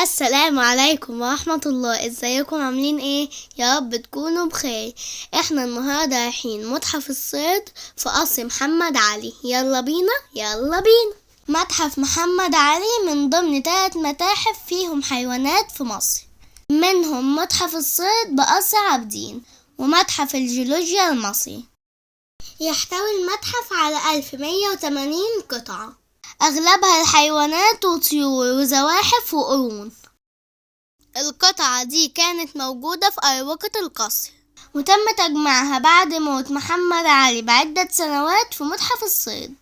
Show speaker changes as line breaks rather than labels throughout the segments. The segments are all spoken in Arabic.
السلام عليكم ورحمة الله. ازيكم عاملين ايه؟ يا رب تكونوا بخير. احنا النهاردة رايحين متحف الصيد في قصر محمد علي. يلا بينا يلا بينا. متحف محمد علي من ضمن 3 متاحف فيهم حيوانات في مصر، منهم متحف الصيد بقصر عابدين ومتحف الجيولوجيا المصري. يحتوي المتحف على 1180 قطعة، أغلبها الحيوانات وطيور وزواحف وقرون. القطعة دي كانت موجودة في أروقة القصر، وتم تجميعها بعد موت محمد علي بعدة سنوات في متحف الصيد.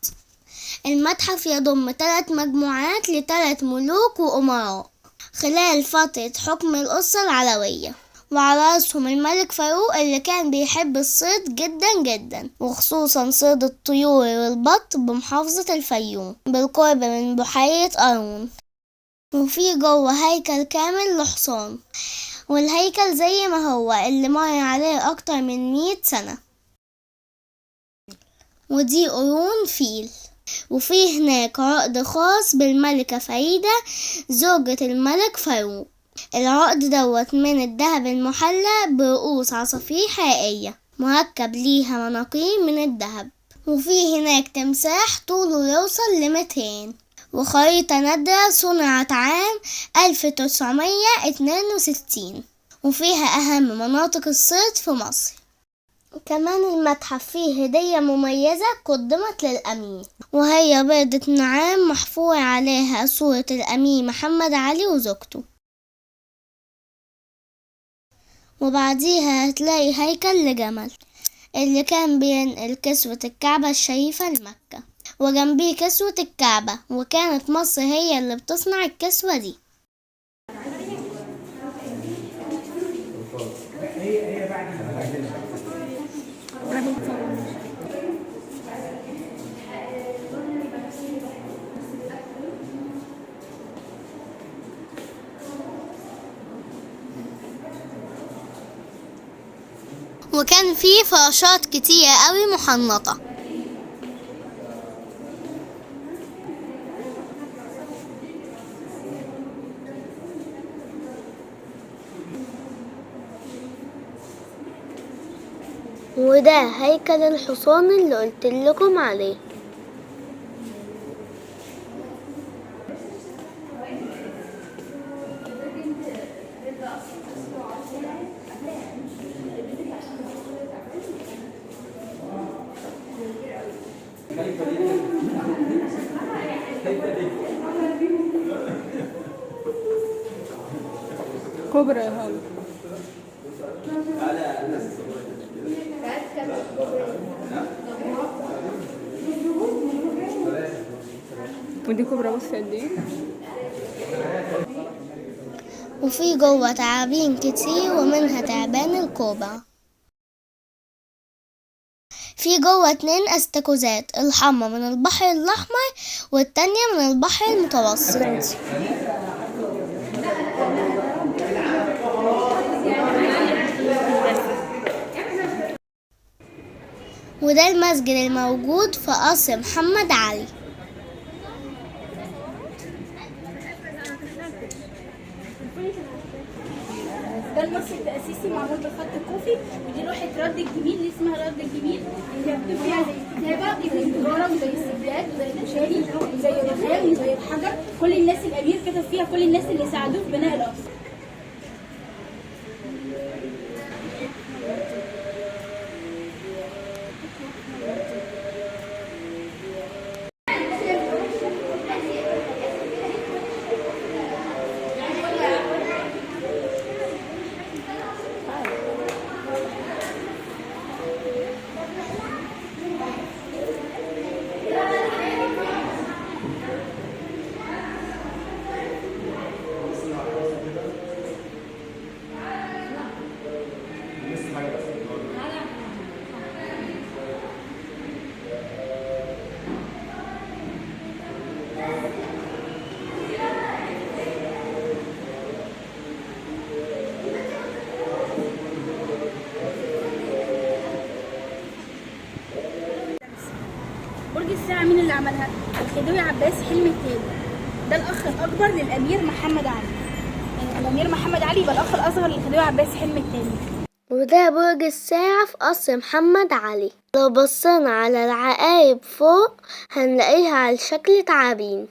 المتحف يضم 3 مجموعات ل3 ملوك وأمراء خلال فترة حكم الأسرة العلوية، وعلى رأسهم الملك فاروق اللي كان بيحب الصيد جدا جدا، وخصوصا صيد الطيور والبط بمحافظة الفيوم بالقرب من بحيرة قارون. وفي جوه هيكل كامل لحصان، والهيكل زي ما هو اللي مر عليه أكتر من 100 سنة، ودي قرون فيل. وفي هناك عقد خاص بالملكة فريدة زوجة الملك فاروق. العقد دوت من الذهب المحلى برؤوس عصافير حقيقية مركب ليها مناقير من الذهب. وفي هناك تمساح طوله يوصل ل2 متر، وخريطة نادرة صنعت عام 1962 وفيها أهم مناطق الصيد في مصر. كمان المتحف فيه هدية مميزة قدمت للأمير، وهي بيضة نعام محفور عليها صورة الأمير محمد علي وزوجته. وبعديها هتلاقي هيكل لجمل اللي كان بينقل كسوة الكعبة الشريفة لمكة، وجنبيه كسوة الكعبة، وكانت مصر هي اللي بتصنع الكسوة دي. وكان فيه فراشات كتيرة قوي محنطة. وده هيكل الحصان اللي قلت لكم عليه.
كبرى يا هلا. ودي كبرى بص قد ايه.
وفي جوه تعابين كتير ومنها تعبان الكوبرا. في جوه 2 استاكوزات، الحمى من البحر الأحمر والتانية من البحر المتوسط. وده المسجد الموجود في قصر محمد علي.
ده المسجد التأسيسي معمول بالخط الكوفي، ودي لوحة رد الجميل اللي اسمها رد الجميل، اللي مكتوب فيها زي الكتابة وزي التجارة وزي السجاد وزي الأشاري وزي الرخام وزي الحجر. كل الناس الأمير كتب فيها كل الناس اللي ساعدوه في بناء القصر. برج الساعة مين اللي عملها؟ الخديوي عباس حلمي الثاني، ده الأخ الأكبر للأمير محمد علي. الأمير محمد علي يبقى الأخ الأصغر للخديوي عباس حلمي الثاني.
وده برج الساعة في قصر محمد علي. لو بصينا على العقارب فوق هنلاقيها على شكل تعابين.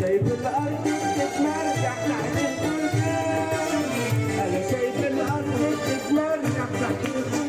شايف الأرض بتتمرجح تحت الخلفان، أنا شايف الأرض بتتمرجح تحت الخلفان.